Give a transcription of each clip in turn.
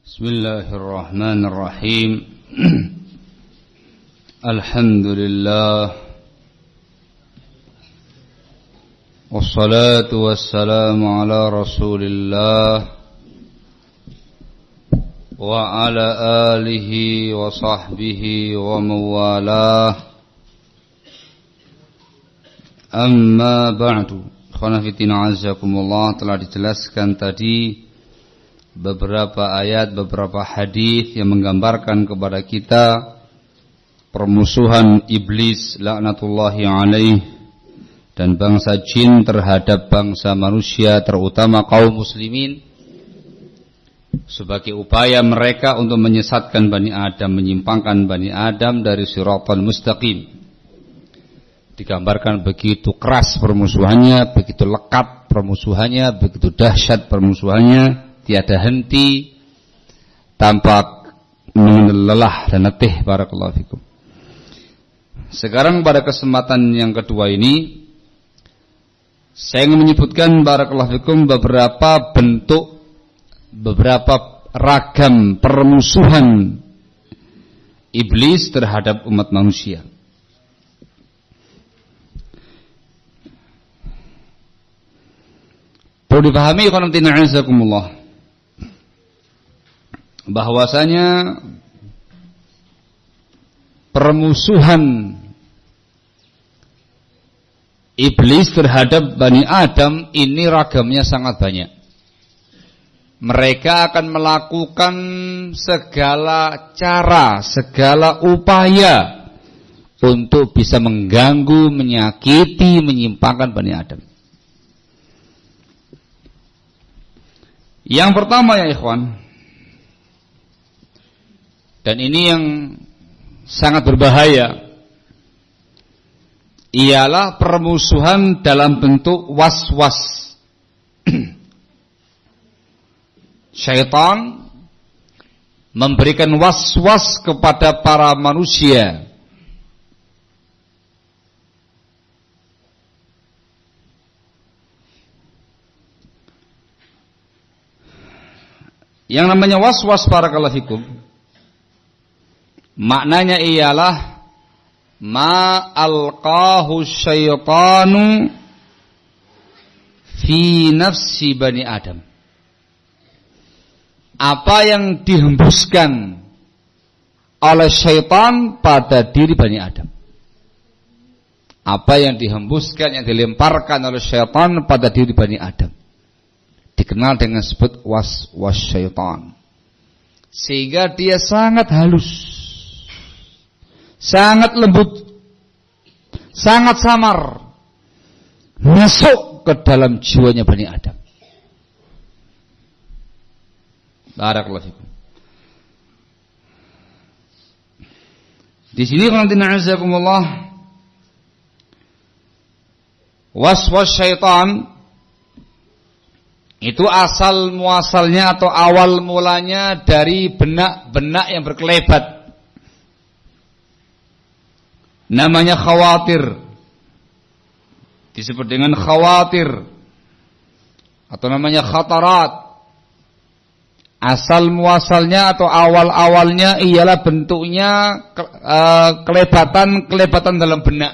Bismillahirrahmanirrahim. Alhamdulillah. Wassalatu wassalamu ala Rasulillah wa ala alihi wa sahbihi wa mawalah. Amma ba'du. Ikhwana fillah azakumullah, telah dijelaskan tadi beberapa ayat, beberapa hadis yang menggambarkan kepada kita permusuhan iblis laknatullahi alaih dan bangsa jin terhadap bangsa manusia, terutama kaum muslimin, sebagai upaya mereka untuk menyesatkan Bani Adam, menyimpangkan Bani Adam dari siratal mustaqim. Digambarkan begitu keras permusuhannya, begitu lekat permusuhannya, begitu dahsyat permusuhannya, tiada henti tanpa lelah dan letih. Barakallahu fikum. Sekarang pada kesempatan yang kedua ini saya ingin menyebutkan barakallahu fikum beberapa bentuk, beberapa ragam permusuhan iblis terhadap umat manusia. Perlu dipahami bahwasanya permusuhan iblis terhadap Bani Adam ini ragamnya sangat banyak. Mereka akan melakukan segala cara, segala upaya untuk bisa mengganggu, menyakiti, menyimpangkan Bani Adam. Yang pertama ya ikhwan, dan ini yang sangat berbahaya, ialah permusuhan dalam bentuk was-was. Syaitan memberikan was-was kepada para manusia yang namanya was-was. Barakallahu fikum, maknanya ialah ma alqahu syaitanu fi nafsi Bani Adam. Apa yang dihembuskan oleh syaitan pada diri Bani Adam. Apa yang dihembuskan, yang dilemparkan oleh syaitan pada diri Bani Adam, dikenal dengan sebut was-was syaitan. Sehingga dia sangat halus, sangat lembut, sangat samar, masuk ke dalam jiwanya Bani Adam. Barakallahu fikum. Di sini qanatinazakumullah, was-was syaitan itu asal muasalnya atau awal mulanya dari benak-benak yang berkelebat. Namanya khawatir, disebut dengan khawatir, atau namanya khatarat. Asal muasalnya atau awal-awalnya ialah bentuknya kelebatan dalam benak,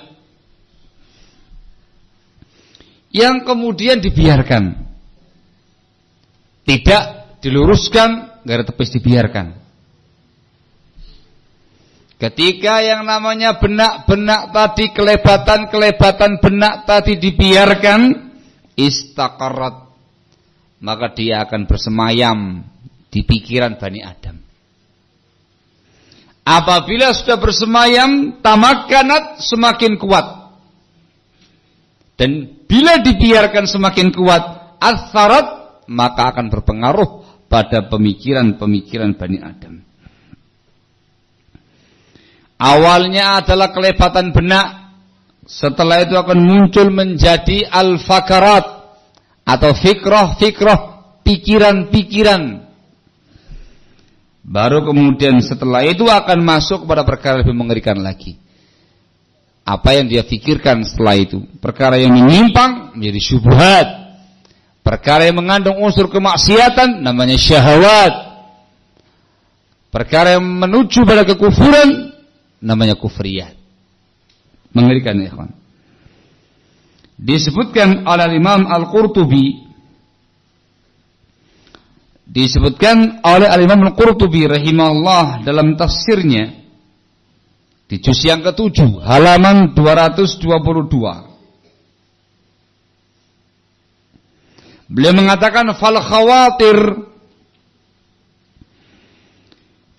yang kemudian dibiarkan, tidak diluruskan, gara tepis dibiarkan. Ketika yang namanya benak-benak tadi, kelebatan benak tadi dibiarkan, istaqarrat, maka dia akan bersemayam di pikiran Bani Adam. Apabila sudah bersemayam, tamakkanat, semakin kuat. Dan bila dibiarkan semakin kuat, atharat, maka akan berpengaruh pada pemikiran-pemikiran Bani Adam. Awalnya adalah kelebatan benak, setelah itu akan muncul menjadi al-fakarat atau fikrah-fikrah, pikiran-pikiran. Baru kemudian setelah itu akan masuk kepada perkara lebih mengerikan lagi. Apa yang dia pikirkan setelah itu, perkara yang menyimpang menjadi syubhat, perkara yang mengandung unsur kemaksiatan namanya syahwat, perkara yang menuju pada kekufuran namanya kufriyat. Mengerikan ya ikhwan. Disebutkan oleh Imam Al-Qurtubi, rahimahullah dalam tafsirnya di juz yang ke-7 halaman 222. Beliau mengatakan fal khawatir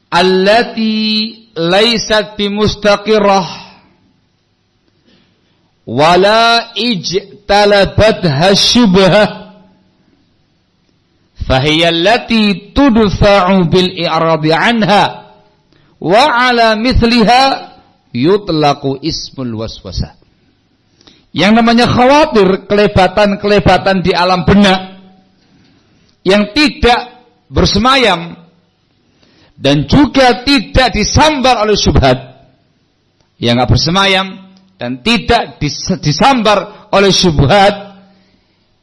allati laysat bimustaqirrah wala ijtalabatha syubhah fahiya allati tudfa'u bil i'radi anha wa ala mithliha yutlaqu ismul waswasah. Yang namanya khawatir, kelebatan-kelebatan di alam benak yang tidak bersemayam dan juga tidak disambar oleh syubhat, yang enggak bersemayam dan tidak disambar oleh syubhat,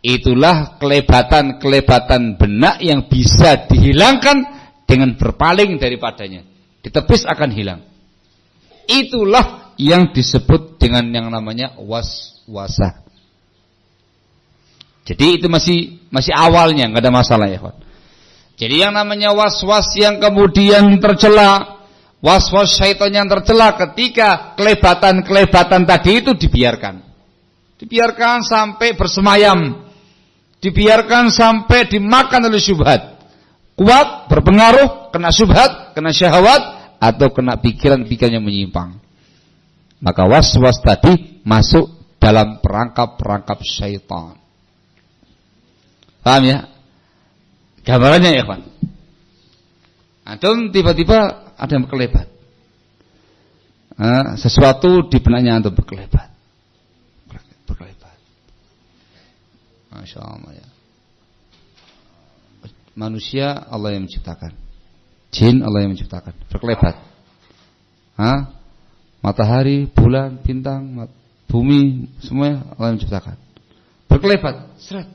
itulah kelebatan-kelebatan benak yang bisa dihilangkan dengan berpaling daripadanya. Ditepis akan hilang. Itulah yang disebut dengan yang namanya waswasah. Jadi itu masih awalnya, enggak ada masalah ya, Pak. Jadi yang namanya waswas yang kemudian tercela, waswas syaitan yang tercela ketika kelebatan-kelebatan tadi itu dibiarkan. Dibiarkan sampai bersemayam. Dibiarkan sampai dimakan oleh syubhat. Kuat, berpengaruh, kena syubhat, kena syahwat, atau kena pikiran-pikiran yang menyimpang. Maka waswas tadi masuk dalam perangkap-perangkap syaitan. Paham ya? Gambarannya ya, Pak. Antum tiba-tiba ada yang berkelebat. Sesuatu di benaknya antum berkelebat. Masya Allah ya. Manusia Allah yang menciptakan, jin Allah yang menciptakan, berkelebat. Matahari, bulan, bintang, bumi, semuanya Allah yang menciptakan. Berkelebat, seret.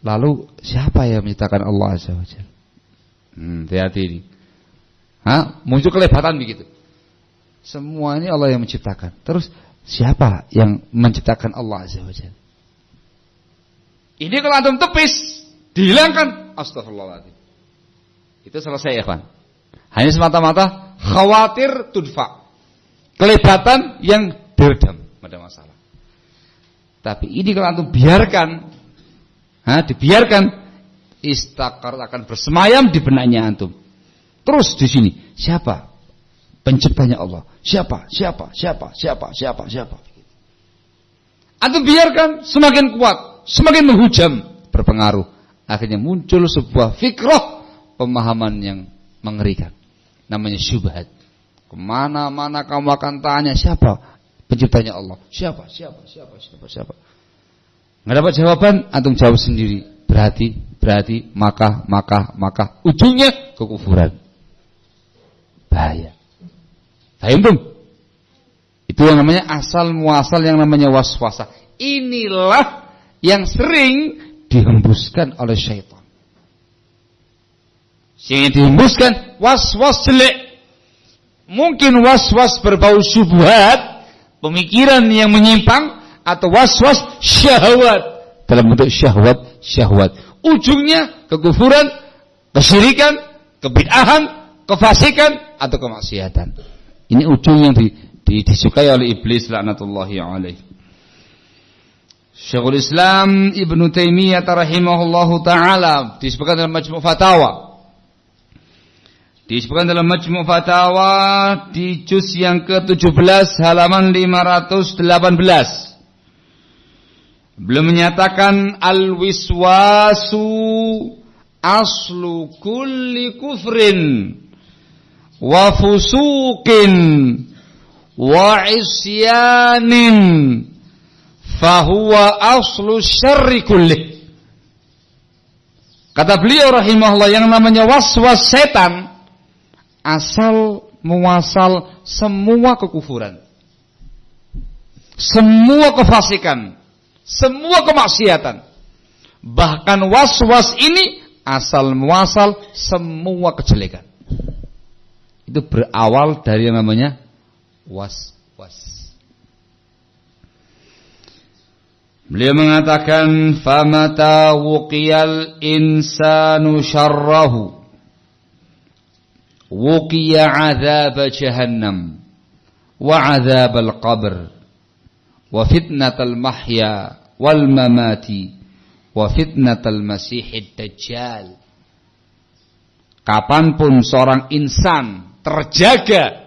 Lalu siapa yang menciptakan Allah Azza wa Jalla? Hati-hati ini. Muncul kelebatan begitu. Semuanya Allah yang menciptakan. Terus siapa yang menciptakan Allah Azza wa Jalla? Ini kalau antum tepis, dihilangkan, astagfirullahaladzim. Itu selesai ya kawan. Hanya semata-mata khawatir tudfa. Kelebatan yang diredam, ada masalah. Tapi ini kalau antum biarkan, dibiarkan, istakar akan bersemayam di benaknya antum. Terus di sini, siapa penciptanya Allah? Siapa? Antum biarkan semakin kuat, semakin menghujam, berpengaruh. Akhirnya muncul sebuah fikrah, pemahaman yang mengerikan. Namanya syubhat. Kemana-mana kamu akan tanya, siapa penciptanya Allah? Siapa? Nggak dapat jawaban, antum jawab sendiri. Berarti, maka. Ujungnya kekufuran. Bahaya. Paham belum? Itu yang namanya asal muasal yang namanya waswasah. Inilah yang sering dihembuskan oleh syaitan. Yang dihembuskan waswas jelek. Mungkin waswas berbau syubhat, pemikiran yang menyimpang, atau waswas syahwat dalam bentuk syahwat. Ujungnya kekufuran, kesyirikan, kebid'ahan, kefasikan atau kemaksiatan. Ini ujung yang disukai oleh iblis laknatullahi alaih. Syekhul Islam Ibnu Taimiyah rahimahullahu taala disebutkan dalam Majmu' Fatawa. Disebutkan dalam Majmu' Fatawa di juz yang ke-17 halaman 518. Beliau menyatakan al-wiswasu aslu kulli kufrin wa fusuqin wa isyanin fahuwa aslu syarri kulli. Kata beliau rahimahullah, yang namanya waswas setan asal muasal semua kekufuran, semua kefasikan, semua kemaksiatan. Bahkan waswas ini asal muasal semua kejelekan. itu berawal dari yang namanya was-was. Beliau mengatakan famata wuqiyal insanu syarrahu wuqiya 'adzab jahannam wa 'adzab al-qabr wa fitnatal mahya wal mamati wa fitnatal masihid dajjal. Kapanpun seorang insan terjaga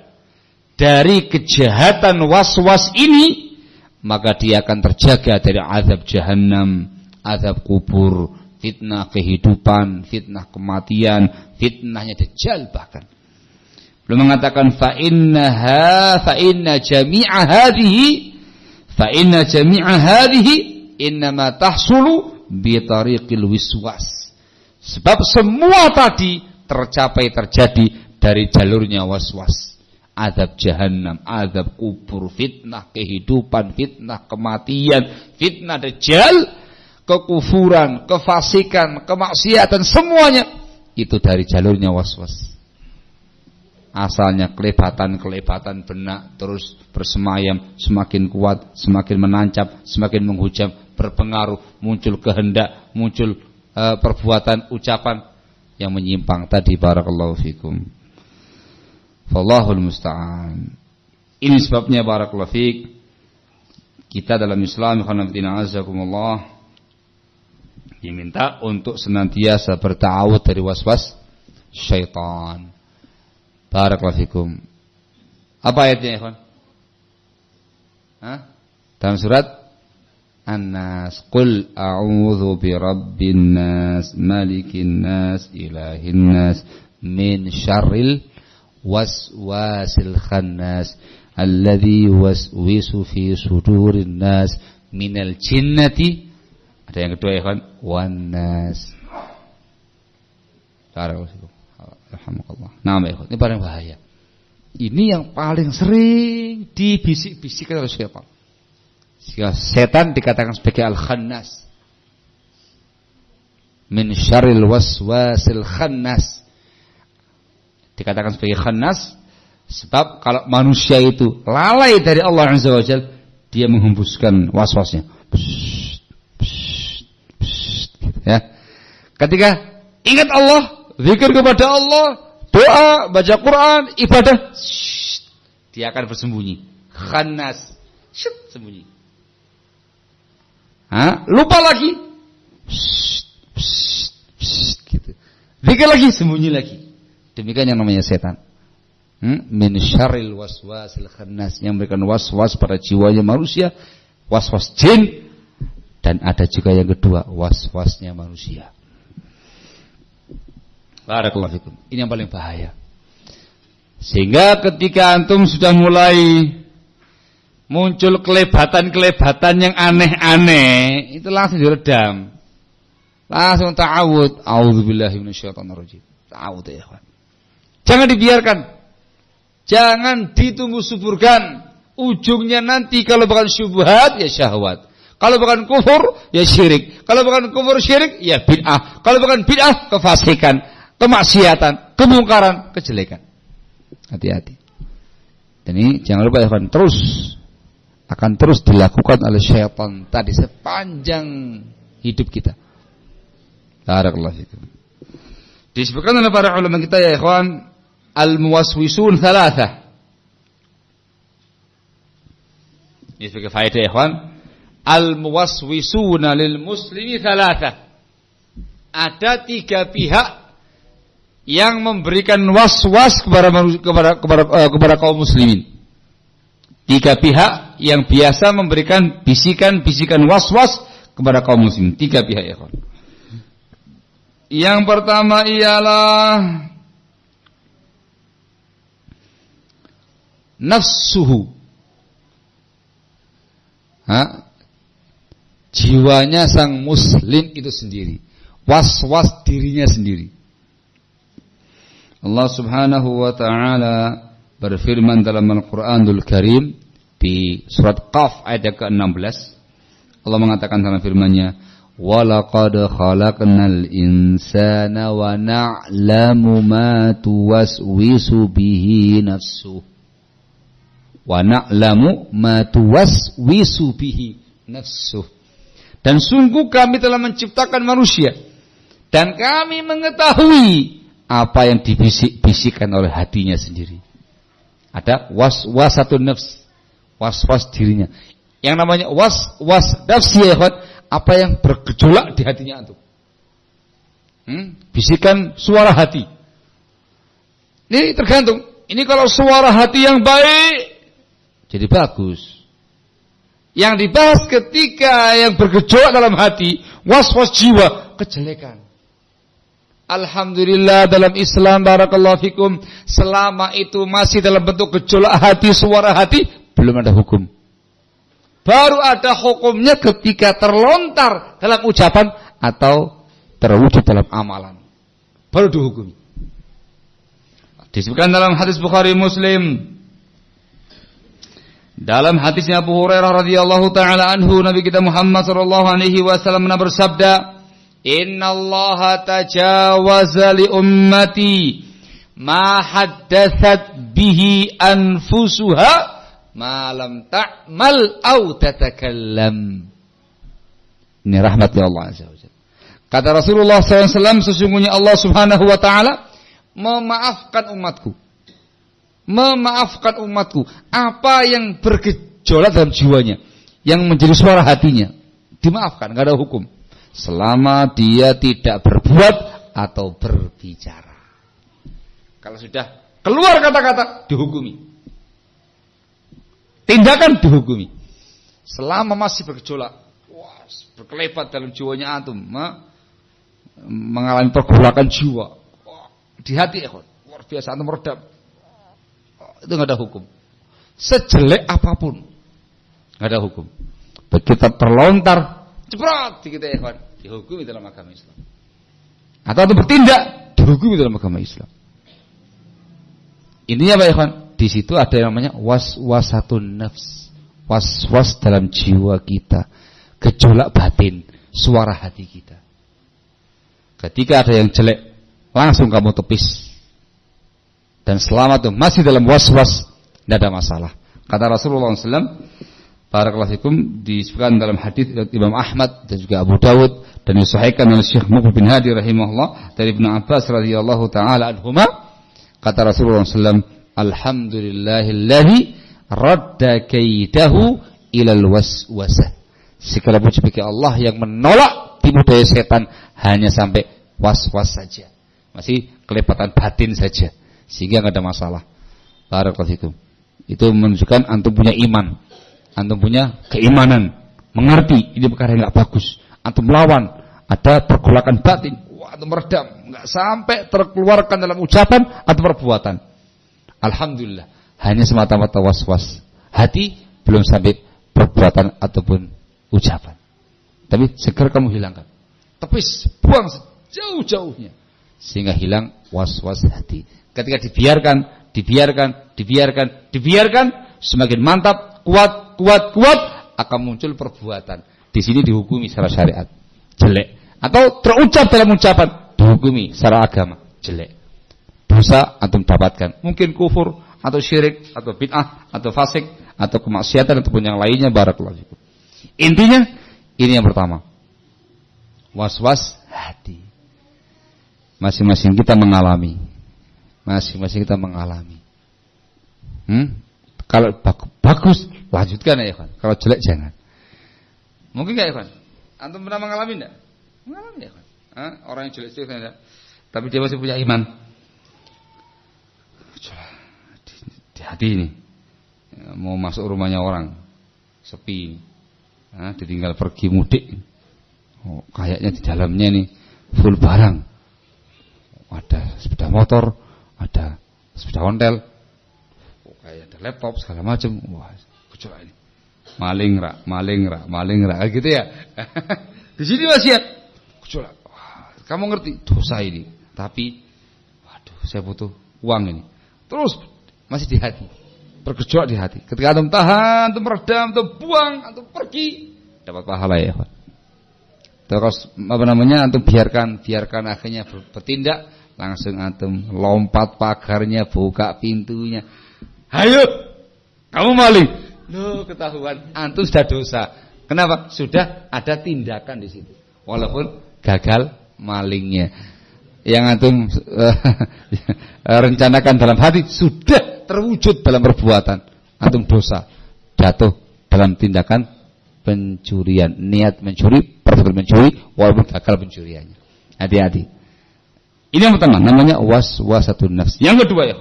dari kejahatan was-was ini, maka dia akan terjaga dari azab jahannam, azab kubur, fitnah kehidupan, fitnah kematian, fitnahnya dajjal bahkan. Belum mengatakan fa inna jami'a hadhihi innama tahsulu bi tariqil wiswas. Sebab semua tadi terjadi dari jalurnya waswas. Azab jahannam, azab kubur, fitnah kehidupan, fitnah kematian, fitnah dajjal, kekufuran, kefasikan, kemaksiatan, semuanya itu dari jalurnya waswas. Asalnya kelebatan benak terus bersemayam, semakin kuat, semakin menancap, semakin menghujam, berpengaruh, muncul kehendak, muncul perbuatan, ucapan yang menyimpang tadi. Barakallahu fikum. Wallahul musta'an. Ini sebabnya barakallahu fik, kita dalam Islam azakumullah diminta untuk senantiasa berta'awud dari waswas syaitan. Barakallahu fikum. Apa ayatnya, ikhwan? Dalam surat An-Nas, qul a'udzu birabbin nas, malikin nas, ilahin nas, min syarril waswasil khannas, alladzi waswisu fi sudurin nas, minal jinnati. Ada yang kedua, ikhwan, wan nas. Barakallahu fikum. Alhamdulillah. Nah, ikhwan, ini paling bahaya. Ini yang paling sering dibisik-bisikkan oleh syaitan. Sehingga setan dikatakan sebagai al-khannas. Min syarril waswasil khannas. Dikatakan sebagai khannas sebab kalau manusia itu lalai dari Allah Azza wa Jalla, dia menghembuskan waswasnya. Gitu ya. Ketika ingat Allah, zikir kepada Allah, doa, baca Quran, ibadah, dia akan bersembunyi. Khannas, sembunyi. Lupa lagi, gitu. Zikir lagi, sembunyi lagi. Demikian yang namanya setan. Min syarril waswasil khannas, yang memberikan waswas pada jiwanya manusia, waswas jin, dan ada juga yang kedua, waswasnya manusia. Barakallahu fikum. Ini yang paling bahaya. Sehingga ketika antum sudah mulai muncul kelebatan-kelebatan yang aneh-aneh, itu langsung diredam. Langsung ta'awud. A'udzubillahi minasyaitonirrajim. Ta'awud ya, ikhwan. Jangan dibiarkan. Jangan ditunggu-suburkan. Ujungnya nanti kalau bukan syubhat ya syahwat. Kalau bukan kufur ya syirik. Kalau bukan kufur syirik ya bid'ah. Kalau bukan bid'ah kefasikan, kemaksiatan, kemungkaran, kejelekan. Hati-hati. Dan ini jangan lupa ya, akan terus dilakukan oleh syaitan tadi sepanjang hidup kita. Barakallahu fikum. Disebutkan oleh para ulama kita ya ikhwan, al-muwaswisun thalatha. Ini sebagai faedah ya ikhwan, al-muwaswisuna lil muslimi thalatha. Ada 3 pihak yang memberikan waswas kepada kaum muslimin. 3 pihak yang biasa memberikan bisikan-bisikan waswas kepada kaum muslimin. 3 pihak ya kawan. Yang pertama ialah nafsuhu. Jiwanya sang muslim itu sendiri. Was-was dirinya sendiri. Allah Subhanahu wa ta'ala berfirman dalam Al-Qur'anul Karim di surat Qaf ayat ke-16. Allah mengatakan dalam firman-Nya, walaqad khalaqnal insana wa na'lamu ma tuwaswisu bihi nafsuh. Wa na'lamu ma tuwaswisu bihi nafsuh. Dan sungguh kami telah menciptakan manusia dan kami mengetahui apa yang dibisik-bisikkan oleh hatinya sendiri. Ada waswasatun nafs, was-was dirinya. Yang namanya was nafsi ya kawan, apa yang bergejolak di hatinya antum. Bisikan suara hati. Ini tergantung. Ini kalau suara hati yang baik jadi bagus. Yang dibahas ketika yang bergejolak dalam hati, was-was jiwa, kejelekan. Alhamdulillah dalam Islam, barakallahu fikum, selama itu masih dalam bentuk gejolak hati, suara hati, belum ada hukum. Baru ada hukumnya ketika terlontar dalam ucapan atau terwujud dalam amalan. Baru dihukumi. Disebutkan dalam hadis Bukhari Muslim. Dalam hadisnya Abu Hurairah radhiyallahu taala anhu, Nabi kita Muhammad sallallahu alaihi wasallam bersabda, "Innallaha tajawaza li ummati ma haddatsat bihi anfusuha ma lam ta'mal aw tatakallam." Ini rahmat ya Allah azza wajalla. Kata Rasulullah SAW, sesungguhnya Allah Subhanahu wa taala memaafkan umatku apa yang bergejolak dalam jiwanya, yang menjadi suara hatinya, dimaafkan, enggak ada hukum selama dia tidak berbuat atau berbicara. Kalau sudah keluar kata-kata dihukumi, tindakan dihukumi. Selama masih bergejolak, berkelebat dalam jiwanya antum, mengalami pergolakan jiwa di hati, luar biasa, antum meredam, itu nggak ada hukum. Sejelek apapun nggak ada hukum. Begitu terlontar, ceprot kita dihukumi dalam agama Islam. Atau bertindak dihukumi dalam agama Islam. Ininya Pak Ikhwan, di situ ada yang namanya waswasatun nafs, was-was dalam jiwa kita, gejolak batin, suara hati kita. Ketika ada yang jelek, langsung kamu tepis. Dan selama itu masih dalam was-was, tidak ada masalah. Kata Rasulullah SAW, barakallahu fikum, disebutkan dalam hadis Imam Ahmad dan juga Abu Dawud, dan disahihkan oleh Syekh Muqbil bin Hadi rahimahullah dari Ibnu Abbas radhiyallahu taala anhuma, kata Rasulullah SAW, alhamdulillahilladzi radda kaidahu ilal waswasah. Segala puji bagi Allah yang menolak tipu daya setan hanya sampai was-was saja, masih kelebatan batin saja, sehingga enggak ada masalah. Barakallahu fikum. Itu menunjukkan antum punya iman, antum punya keimanan, mengerti ini perkara yang enggak bagus. Antum melawan, ada pergolakan batin, antum meredam, enggak sampai terkeluarkan dalam ucapan atau perbuatan. Alhamdulillah, hanya semata-mata was-was hati, belum sampai perbuatan ataupun ucapan. Tapi segera kamu hilangkan, tepis, buang sejauh-jauhnya, sehingga hilang was-was hati. Ketika dibiarkan, semakin mantap, kuat, akan muncul perbuatan. Di sini dihukumi secara syariat, jelek. Atau terucap dalam ucapan, dihukumi secara agama, jelek. Dosa antum dapatkan, mungkin kufur, atau syirik, atau bid'ah, atau fasik, atau kemaksiatan, ataupun yang lainnya. Barakallahu fikum. Intinya, ini yang pertama, was-was hati. Masing-masing kita mengalami. Kalau bagus, lanjutkan ya Ikhwan. Kalau jelek jangan. Mungkin gak Ikhwan? Antum pernah mengalami enggak? Mengalami ya Ikhwan. Orang yang jelek enggak, tapi dia masih punya iman. Di hati ini, mau masuk rumahnya orang, sepi, ditinggal pergi mudik. Kayaknya di dalamnya nih full barang. Ada sepeda motor, ada sepeda ontel, kayak ada laptop segala macam. Wah, gejolak ini. Maling rak, gitu ya. Di sini masih ya, gejolak. Wah, kamu ngerti dosa ini, tapi waduh, saya butuh uang ini. Terus masih di hati, bergejolak di hati. Ketika antum tahan, antum meredam, antum buang, antum pergi, dapat pahala ya, Pak. Terus antum biarkan akhirnya bertindak, langsung antum lompat pagarnya, buka pintunya. Ayo, kamu maling. Loh, ketahuan antum sudah dosa. Kenapa? Sudah ada tindakan di situ. Walaupun gagal malingnya. Yang antum rencanakan dalam hati sudah terwujud dalam perbuatan. Antum dosa, jatuh dalam tindakan pencurian, niat mencuri, perbuatan mencuri, walaupun gagal pencuriannya. Hati-hati. Ini yang pertama, namanya waswasatun nafs. Yang kedua ya,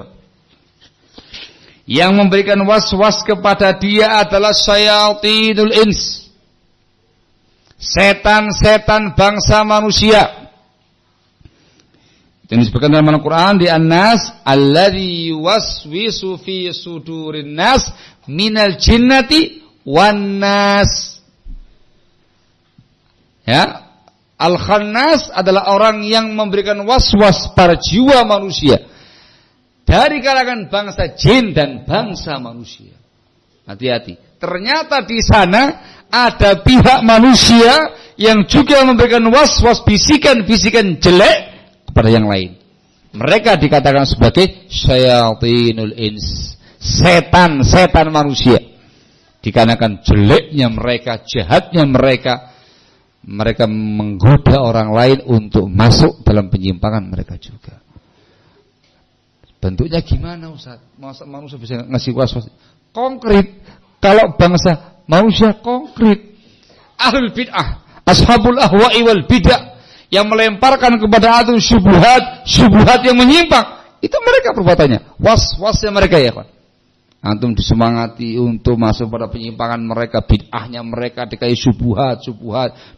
yang memberikan waswas kepada dia adalah syayatinul ins, setan-setan bangsa manusia. Yang disebutkan dalam Al-Quran di An-Nas, alladzi yuwaswisu fi sudurin nas minal jinnati wan nas. Ya, Al-Khannas adalah orang yang memberikan waswas pada jiwa manusia dari kalangan bangsa jin dan bangsa manusia. Hati-hati. Ternyata di sana ada pihak manusia yang juga memberikan waswas, bisikan-bisikan jelek kepada yang lain. Mereka dikatakan sebagai syayatinul ins, setan-setan manusia. Dikarenakan jeleknya mereka, jahatnya mereka, mereka menggoda orang lain untuk masuk dalam penyimpangan mereka juga. Bentuknya gimana Ustaz? Masa manusia bisa ngasih was-was? Konkret. Kalau bangsa manusia konkret. Ahlul bid'ah, ashabul ahwa'i wal bid'ah, yang melemparkan kepada antum syubhat yang menyimpang, itu mereka perbuatannya, was-wasnya mereka ya kan. Antum disemangati untuk masuk pada penyimpangan mereka, bid'ahnya mereka, dikasih syubhat,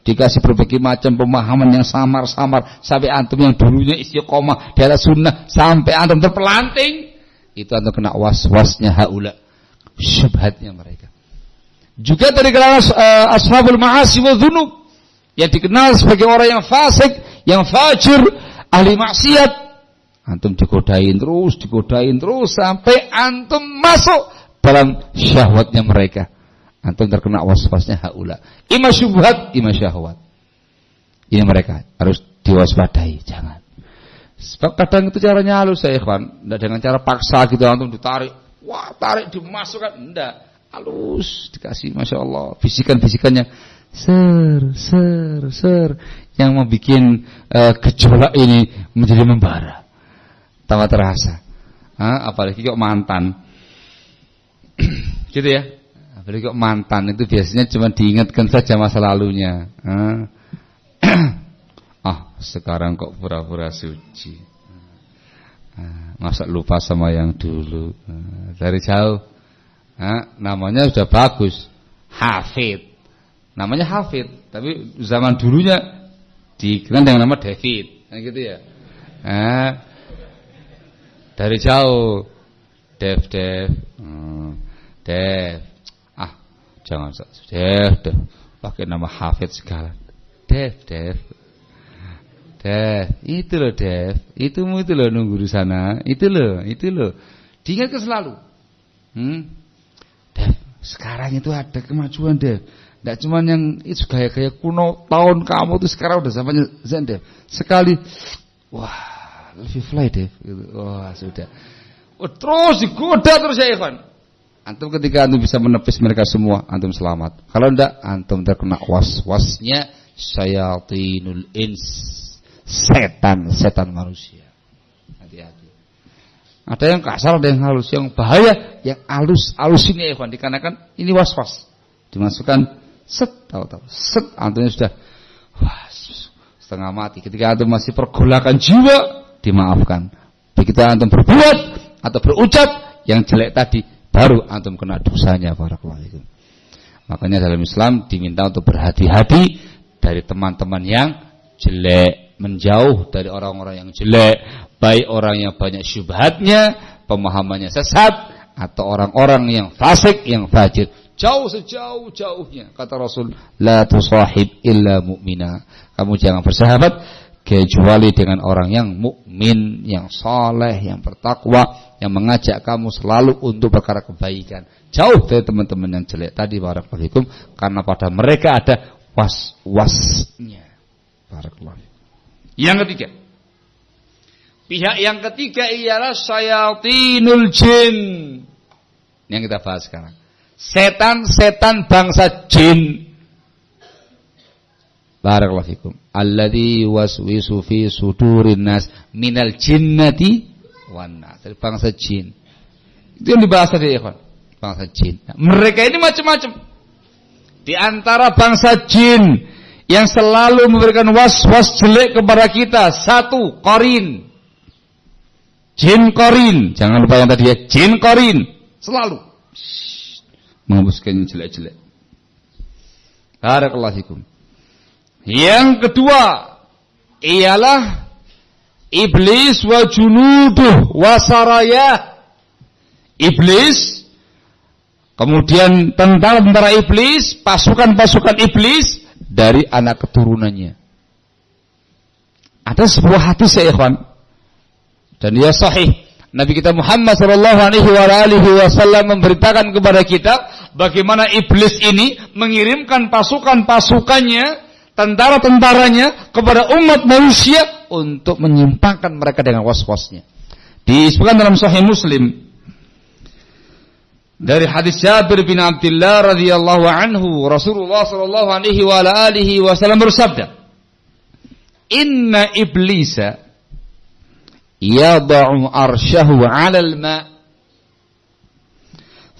dikasih berbagai macam pemahaman yang samar-samar, sampai antum yang dulunya istiqomah di atas sunnah, sampai antum terpelanting, itu antum kena was-wasnya haula, syubhatnya mereka. Juga dari kalangan ashabul ma'asi wa dzunub, yang dikenal sebagai orang yang fasik, yang fajir, ahli maksiat. Antum digodain terus sampai antum masuk dalam syahwatnya mereka. Antum terkena waswasnya haula. Ima syubhat, ima syahwat. Ini mereka harus diwaspadai, jangan. Sebab kadang itu caranya halus ya ikhwan, enggak dengan cara paksa gitu antum ditarik. Wah, tarik dimasukkan, enggak. Halus dikasih, Masya Allah, bisikan-bisikannya ser yang membuat gejolak ini menjadi membara, tambah terasa. Apalagi kok mantan gitu ya, apalagi kok mantan itu biasanya cuma diingatkan saja masa lalunya. Sekarang kok pura-pura suci, masa lupa sama yang dulu. Dari jauh namanya sudah bagus, hafid. Namanya Hafid, tapi zaman dulunya dikenal dengan nama David, gitu ya. Dari jauh, Dev, jangan Dev, pakai nama Hafid segala. Dev, itu loh Dev, itu loh nunggu di sana, itu loh, diingatkan selalu. Dev, sekarang itu ada kemajuan Dev. Tidak cuma yang itu gaya-gaya kuno tahun kamu itu sekarang udah zamannya Zen Dev. Sekali, wah lebih fly Dev. Gitu. Wah sudah. Terus digoda terus ya Ikhwan. Antum ketika antum bisa menepis mereka semua, antum selamat. Kalau tidak, antum terkena was-wasnya syayatinul ins, setan manusia. Hati-hati. Ada yang kasar, ada yang halus, yang bahaya, yang halus ini ya Ikhwan. Dikarenakan ini was-was. Dimasukkan tahu-tahu, antumnya sudah setengah mati. Ketika antum masih pergolakan jiwa, dimaafkan. Begitu antum berbuat atau berucap yang jelek tadi, baru antum kena dosanya. Barakallahu fikum. Makanya dalam Islam diminta untuk berhati-hati dari teman-teman yang jelek, menjauh dari orang-orang yang jelek, baik orang yang banyak syubhatnya, pemahamannya sesat, atau orang-orang yang fasik, yang fajir. Jauh sejauh-jauhnya, kata Rasul, la tusahib illa mu'mina. Kamu jangan bersahabat kecuali dengan orang yang mukmin, yang saleh, yang bertakwa, yang mengajak kamu selalu untuk perkara kebaikan. Jauh dari teman-teman yang jelek tadi, barakallahu fikum, karena pada mereka ada was-wasnya. Barakallahu. Yang ketiga, pihak yang ketiga ialah syayatinul jin. Yang kita bahas sekarang. Setan-setan bangsa jin. Barakallahu fikum. Alladzi waswisu fi sudurin nas minal jinnati wan nas. Dari bangsa jin. Itu yang dibahas tadi, ikhwan. Bangsa jin. Nah, mereka ini macam-macam. Di antara bangsa jin yang selalu memberikan was-was jelek kepada kita, satu, qarin. Jin qarin. Jangan lupa yang tadi ya, jin qarin. Selalu menghembuskan yang jelek-jelek. Barakallahu fikum. Yang kedua ialah iblis wa junuduh wa sarayah. Iblis, kemudian tentara-tentara iblis, pasukan-pasukan iblis dari anak keturunannya. Ada sebuah hadis ya ikhwan, dan dia sahih. Nabi kita Muhammad sallallahu alaihi wasallam memberitakan kepada kita bagaimana iblis ini mengirimkan pasukan-pasukannya, tentara-tentaranya kepada umat manusia untuk menyimpangkan mereka dengan was-wasnya. Disebutkan dalam Sahih Muslim dari hadis Jabir bin Abdullah radhiyallahu anhu, Rasulullah sallallahu alaihi wasallam bersabda, "Inna iblisa yad'u arsyahu 'alal ma'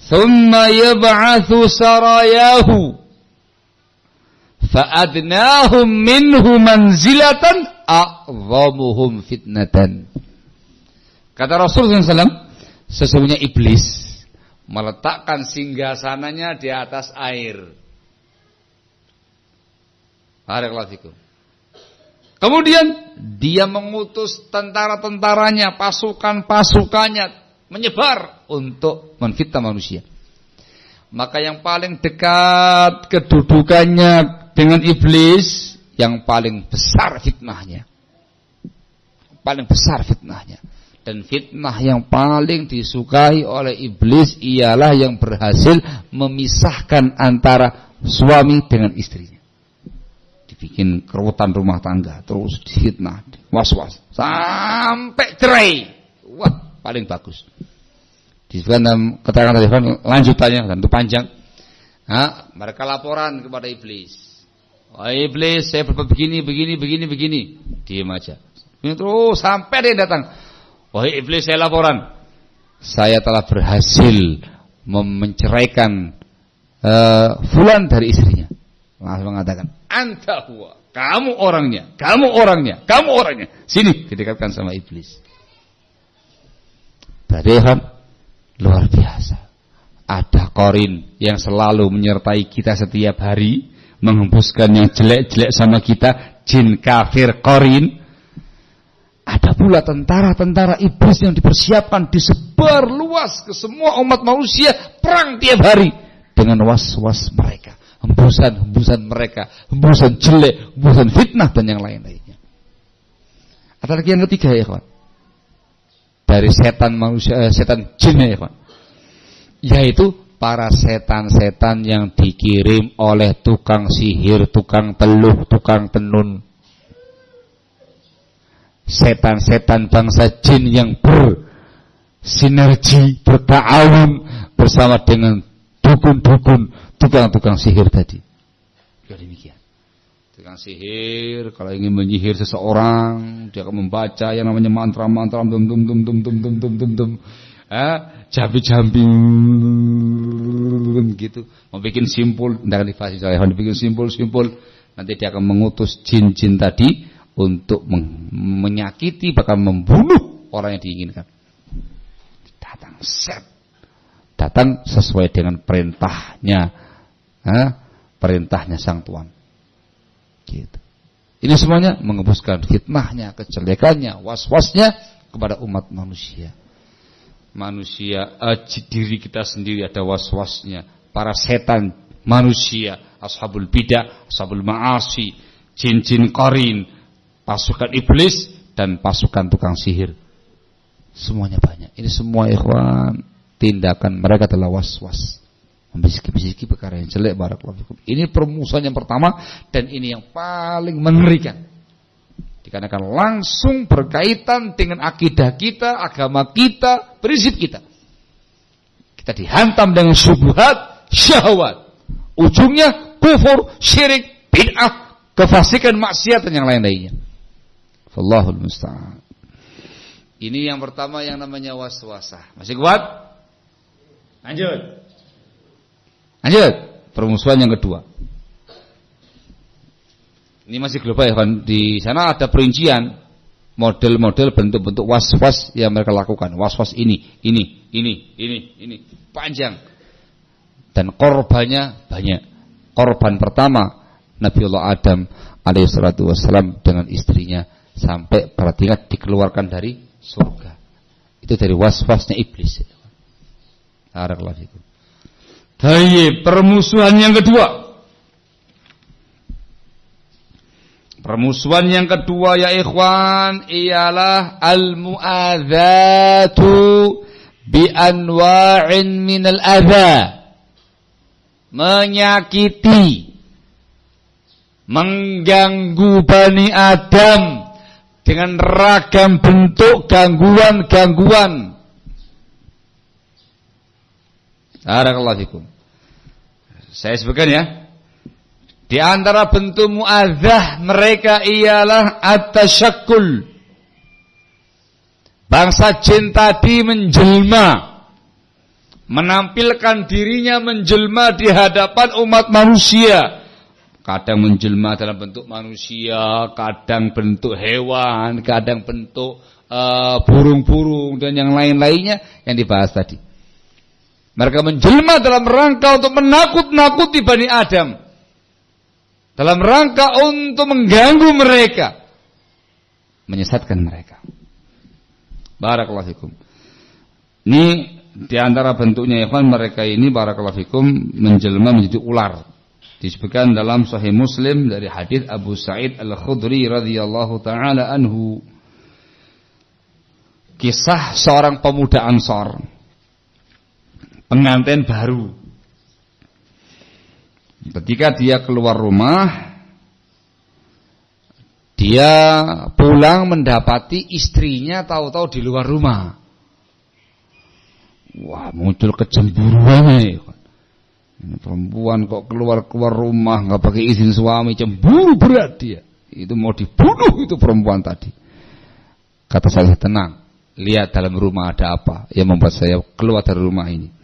thumma yab'athu sarayahu fa'adnahum minhu manzilatan a'zamuhum fitnatan." Kata Rasulullah SAW, sesungguhnya iblis meletakkan singgasananya di atas air. Barakallahu fikum. Kemudian dia mengutus tentara-tentaranya, pasukan-pasukannya menyebar untuk menfitnah manusia. Maka yang paling dekat kedudukannya dengan iblis, yang paling besar fitnahnya. Paling besar fitnahnya. Dan fitnah yang paling disukai oleh iblis ialah yang berhasil memisahkan antara suami dengan istrinya. Dibikin kerutan rumah tangga, terus difitnah, was-was, sampai cerai. Wah, paling bagus. Disebutkan dalam keterangan tadi lanjutannya, dan itu panjang. Nah, mereka laporan kepada iblis. Wah, iblis, saya berbuat begini. Diam aja. Terus sampai dia datang. Wahai iblis, saya laporan. Saya telah berhasil menceraikan fulan dari istrinya. Langsung mengatakan, anta huwa, kamu orangnya. Sini, didekatkan sama iblis. Berarti kan luar biasa. Ada qarin yang selalu menyertai kita setiap hari, menghembuskan yang jelek-jelek sama kita, jin kafir qarin. Ada pula tentara-tentara iblis yang dipersiapkan, disebar luas ke semua umat manusia, perang tiap hari dengan was-was mereka, hembusan mereka, hembusan jelek, hembusan fitnah dan yang lain-lainnya. Ada lagi yang ketiga ya kawan, dari setan manusia, setan jin ya kawan, yaitu para setan-setan yang dikirim oleh tukang sihir, tukang teluh, tukang tenun. Setan-setan bangsa jin yang bersinergi, berta'awun bersama dengan dukun-dukun, tukang-tukang sihir tadi. Ya demikian. Tukang sihir kalau ingin menyihir seseorang, dia akan membaca yang namanya mantra-mantra jambi-jambi gitu, membuat simpul, tidak difasih saya, dibikin simpul-simpul, nanti dia akan mengutus jin-jin tadi untuk menyakiti, bahkan membunuh orang yang diinginkan. Datang sesuai dengan perintahnya, perintahnya sang tuan. Gitu. Ini semuanya menghembuskan fitnahnya, kejelekannya, was-wasnya kepada umat manusia. Diri kita sendiri ada was-wasnya. Para setan manusia, ashabul bidah, ashabul ma'asi, jin-jin qarin, pasukan iblis dan pasukan tukang sihir. Semuanya banyak. Ini semua ikhwan, tindakan mereka adalah was-was, membisiki-bisiki perkara yang jelek. Barakallahu fikum. Ini permusuhan yang pertama dan ini yang paling mengerikan. Dikarenakan langsung berkaitan dengan akidah kita, agama kita, prinsip kita. Kita dihantam dengan syubhat, syahwat. Ujungnya kufur, syirik, bid'ah, kefasikan, maksiat dan yang lain-lainnya. Wallahul musta'an. Ini yang pertama yang namanya waswasah. Masih kuat? Lanjut. Permusuhan yang kedua. Ini masih global ya kan. Di sana ada perincian model-model bentuk-bentuk waswas yang mereka lakukan. Waswas ini panjang. Dan korbannya banyak. Korban pertama Nabiullah Adam alaihissalatu wassalam dengan istrinya sampai pada tingkat dikeluarkan dari surga. Itu dari waswasnya iblis. Barakallahu fikum. Permusuhan yang kedua. Permusuhan yang kedua ya ikhwan ialah al-mu'adzatu bi anwa'in minal adza. Menyakiti, mengganggu Bani Adam dengan ragam bentuk gangguan-gangguan. Barakallahu fikum. Saya sebutkan ya. Di antara bentuk mu'adzah mereka ialah at-tasyakkul. Bangsa jin tadi menjelma, menampilkan dirinya menjelma di hadapan umat manusia. Kadang menjelma dalam bentuk manusia, kadang bentuk hewan, kadang bentuk burung-burung dan yang lain-lainnya yang dibahas tadi. Mereka menjelma dalam rangka untuk menakut-nakuti Bani Adam. Dalam rangka untuk mengganggu mereka, menyesatkan mereka. Barakallahu fikum. Ini di antara bentuknya ikhwan mereka ini barakallahu fikum menjelma menjadi ular. Disebutkan dalam Sahih Muslim dari hadis Abu Sa'id Al-Khudri radhiyallahu taala anhu. Kisah seorang pemuda Ansor, pengantin baru. Ketika dia keluar rumah, dia pulang mendapati istrinya tahu-tahu di luar rumah. Wah, muncul kecemburuan. Ini perempuan kok keluar rumah nggak pakai izin suami, cemburu berat dia. Itu mau dibunuh itu perempuan tadi. Kata saya, tenang, lihat dalam rumah ada apa yang membuat saya keluar dari rumah ini.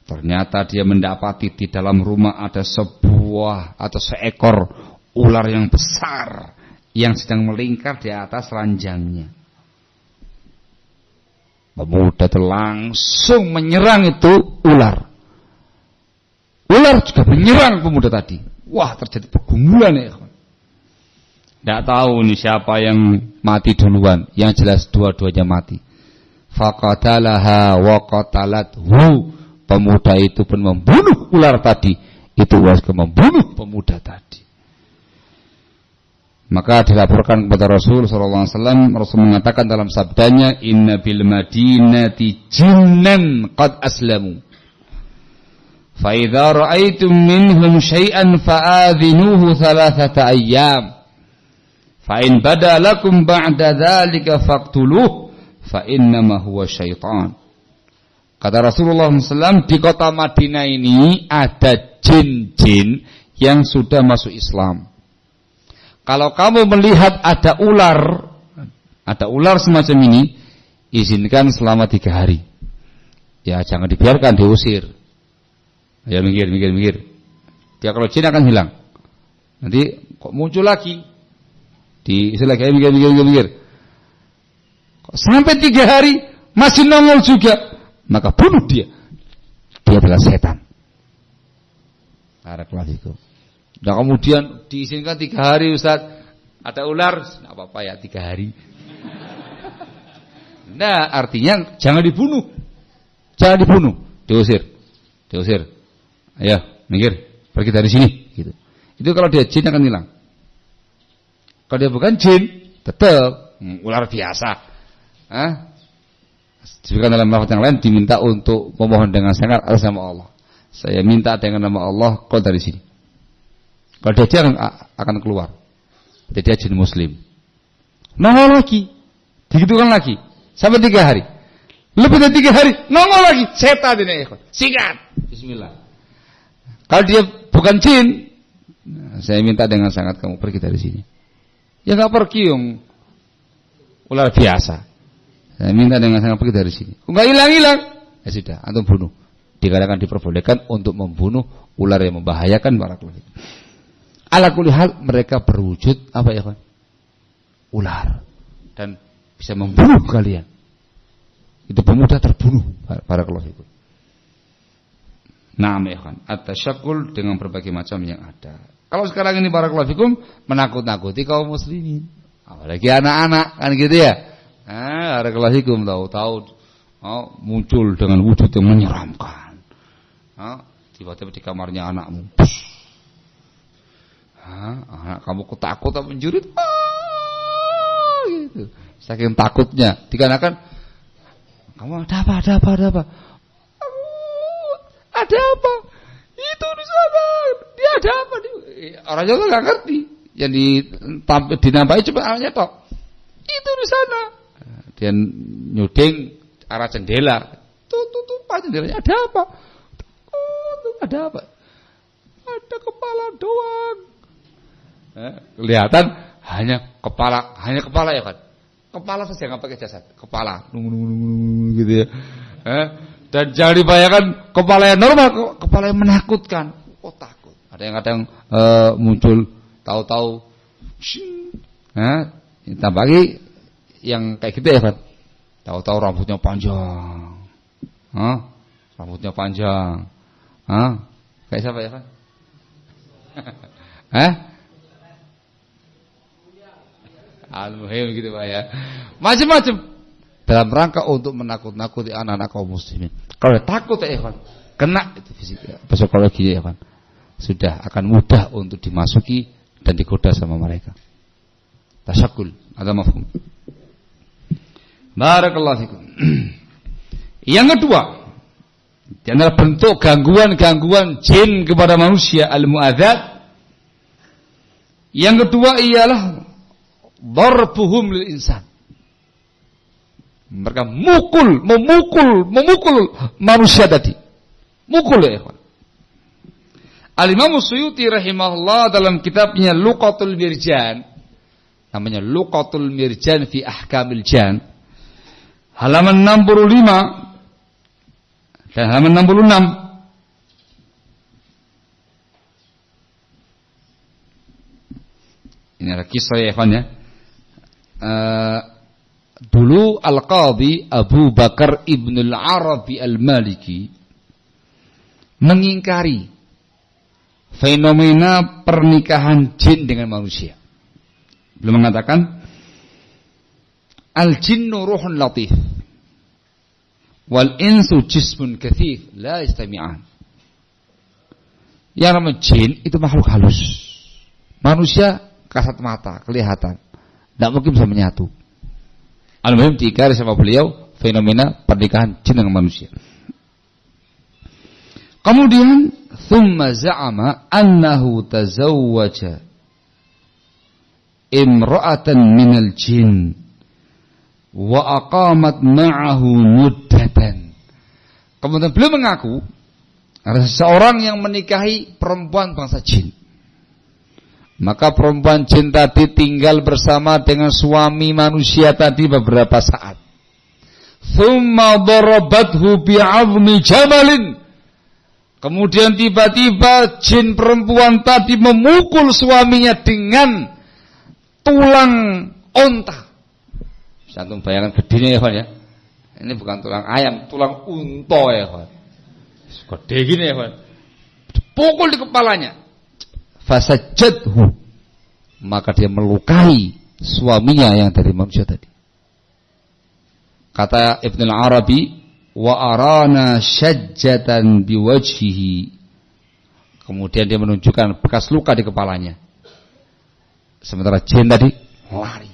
Ternyata dia mendapati di dalam rumah ada sebuah atau seekor ular yang besar yang sedang melingkar di atas ranjangnya. Pemuda itu langsung menyerang itu ular. Ular juga menyerang pemuda tadi. Wah, terjadi pergumulan ya. Tidak tahu nih siapa yang mati duluan. Yang jelas dua-duanya mati. Faqatalaha wa qatalathu. Pemuda itu pun membunuh ular tadi. Itu was membunuh pemuda tadi. Maka dilaporkan kepada Rasul sallallahu alaihi wasallam, Rasul mengatakan dalam sabdanya, "Inna bil madinati jinnan qad aslamu. Fa idza ra'aitum minhum syai'an fa'adhinuhu thalathata ayyam. Fa in bada lakum ba'da dzalika faqtuluh fa innama huwa syaitan." Kata Rasulullah SAW, di kota Madinah ini ada jin-jin yang sudah masuk Islam. Kalau kamu melihat ada ular semacam ini, izinkan selama 3 hari. Ya, jangan dibiarkan, diusir. Ya, minggir. Dia kalau jin akan hilang. Nanti kok muncul lagi. Diusir lagi, minggir. Kok sampai 3 hari masih nongol juga. Maka bunuh dia. Dia adalah setan. Barakallahu fikum. Nah, kemudian diizinkan 3 hari Ustaz. Ada ular, tidak apa-apa ya 3 hari. Nah, artinya jangan dibunuh. Diusir. Ayo, minggir, pergi dari sini gitu. Itu kalau dia jin akan hilang. Kalau dia bukan jin, tetap ular biasa. Disebutkan dalam lafaz yang lain, diminta untuk memohon dengan sangat atas nama Allah. Saya minta dengan nama Allah, keluar dari sini. Kalau dia jin akan keluar. Jadi dia jin muslim. nongol lagi, digitukan lagi sampai 3 hari. Lebih dari 3 hari, nongol lagi, setan ini, ikhwan. Sikat. Bismillah. Kalau dia bukan jin, saya minta dengan sangat kamu pergi dari sini. Ya nggak pergi, yang ular biasa. Saya minta dengan sangat pergi dari sini. Nggak hilang-hilang, ya sudah, antum bunuh. Dikatakan diperbolehkan untuk membunuh ular yang membahayakan barakallahu fikum. Ala kulli hal mereka berwujud apa ya kan? Ular dan bisa membunuh kalian. Itu pemuda terbunuh barakallahu fikum. Naam ya kan, at-tasyakkul dengan berbagai macam yang ada. Kalau sekarang ini barakallahu fikum menakut-nakuti kaum muslimin, apalagi anak-anak kan gitu ya. Barakallahu fikum tahu-tahu muncul dengan wujud yang menyeramkan. Tiba-tiba di kamarnya anakmu. Anak kamu ketakut atau menjerit. Gitu. Saking takutnya dikarenakan kamu ada apa? Ada apa? Itu di sana. Dia ada apa? Orangnya tuh nggak ngerti. Yang dinambahi cuma anaknya tok. Itu di sana. Dia nyuding arah jendela. Tutup jendelanya. Ada apa? Ada apa? Ada kepala doang. Kelihatan hanya kepala ya kan? Kepala saja nggak pakai jasad. Kepala, gitu ya. Dan jangan dibayangkan kepala yang normal, kepala yang menakutkan. Oh takut. Ada yang kadang muncul tahu-tahu. Tambah lagi yang kayak gitu ya kan? Tahu-tahu rambutnya panjang. Rambutnya panjang. Kayak siapa ya kan? Al-muhim gitu Pak ya. Macam-macam dalam rangka untuk menakut-nakuti anak-anak kaum muslimin. Kalau takut ya kan, kena itu fisik, psikologi ya kan. Sudah akan mudah untuk dimasuki dan digoda sama mereka. Tasyakul, ada mafhum. Barakallahu fikum. Yang kedua, di antara bentuk gangguan-gangguan jin kepada manusia al-mu'adzat. Yang kedua ialah darbuhum lil insan. Mereka memukul manusia tadi. Mukul ya ikhwan. Al-Imam Suyuti rahimahullah dalam kitabnya Luqatul Mirjan, namanya Luqatul Mirjan fi Ahkamil Jan, halaman 65 dan halaman 66. Ini ada kisah ya ikhwan ya. Dulu Al-Qadhi Abu Bakar Ibn Al-Arabi Al-Maliki mengingkari fenomena pernikahan jin dengan manusia. Beliau mengatakan al-jinnu ruhun latif wal insu jismun kathif la yastami'an. Yang namanya jin itu makhluk halus. Manusia kasat mata, kelihatan. Tidak mungkin bisa menyatu. Al-muhim diingkari sama beliau fenomena pernikahan jin dengan manusia. Kemudian thumma za'ama annahu tazawwaja imra'atan minal jin wa aqamat ma'ahu muddatan. Kemudian beliau mengaku ada seseorang yang menikahi perempuan bangsa jin. Maka perempuan jin tadi tinggal bersama dengan suami manusia tadi beberapa saat. Thumma darabathu bi'azmi jamalin. Kemudian tiba-tiba jin perempuan tadi memukul suaminya dengan tulang onta. Bisa antum bayangkan gedenya ya Pak ya. Ini bukan tulang ayam, tulang unta ya Pak. Gede gini ya Pak. Pukul di kepalanya. Fasajadhu, maka dia melukai suaminya yang dari manusia tadi. Kata Ibn al-Arabi, wa arana syajjatan biwajhihi. Kemudian dia menunjukkan bekas luka di kepalanya. Sementara jin tadi lari.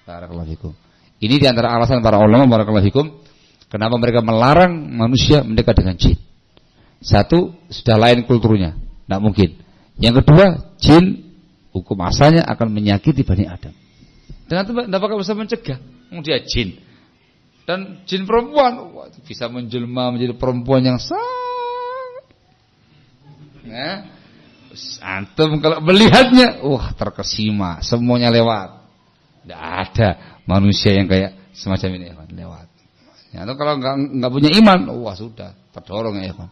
Barakallahu fikum. Ini di antara alasan para ulama barakallahu fikum kenapa mereka melarang manusia mendekat dengan jin. Satu, sudah lain kulturnya. Tidak mungkin. Yang kedua, jin hukum asalnya akan menyakiti Bani Adam. Dan antum tidak bakal bisa mencegah. Dia jin. Dan jin perempuan bisa menjelma menjadi perempuan yang sangat. Nah, antum kalau melihatnya, terkesima, semuanya lewat. Tidak ada manusia yang kayak semacam ini, lewat. Ya, atau kalau nggak punya iman, sudah terdorong ya, ikhwan.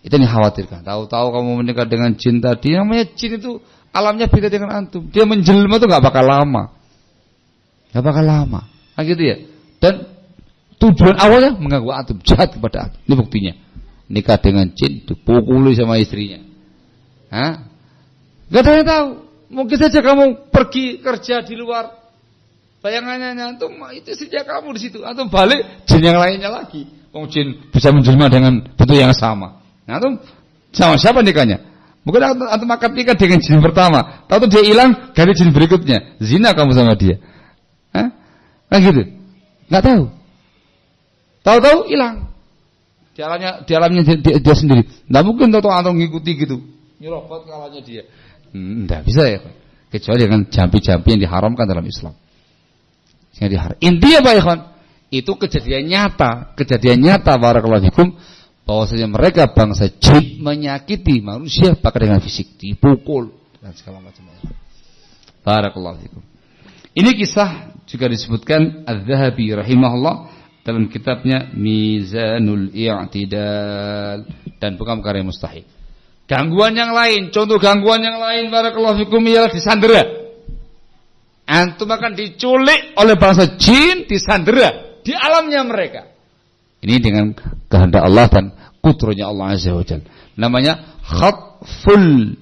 Itu yang dikhawatirkan. Tahu-tahu kamu menikah dengan jin tadi, namanya jin itu alamnya beda dengan antum. Dia menjelma itu nggak bakal lama, kan gitu ya. Dan tujuan awalnya mengganggu antum, jahat kepada antum. Ini buktinya. Nikah dengan jin, dipukuli sama istrinya. Gak ada yang tahu. Mungkin saja kamu pergi kerja di luar. Bayangannya antum itu sejak kamu di situ, antum balik jin yang lainnya lagi. Jin bisa menjelma dengan bentuk yang sama. Nah, antum sama siapa nikahnya? Mungkin antum akan nikah dengan jin pertama, tahu dia hilang, ganti jin berikutnya, zina kamu sama dia. Kan gitu? Nggak tahu. Tahu-tahu hilang. Di alamnya dia sendiri. Nggak mungkin tahu antum ngikuti gitu, nyerobot ke alamnya dia. Nggak bisa ya, kecuali dengan jampi-jampi yang diharamkan dalam Islam. Intinya Pak Ikhwan, itu kejadian nyata barakallahu fikum, bahwasanya mereka bangsa jin menyakiti manusia bahkan dengan fisik, dipukul dan segala macam. Barakallahu fikum. Ini kisah juga disebutkan Az-Zahabi rahimahullah dalam kitabnya Mizanul I'tidal, dan bukan karya mustahil. Gangguan yang lain, contoh gangguan yang lain barakallahu fikum ialah disandera. Antum akan diculik oleh bangsa jin, disandera di alamnya mereka. Ini dengan kehendak Allah dan kudrahnya Allah Azza wa Jalla. Namanya khatful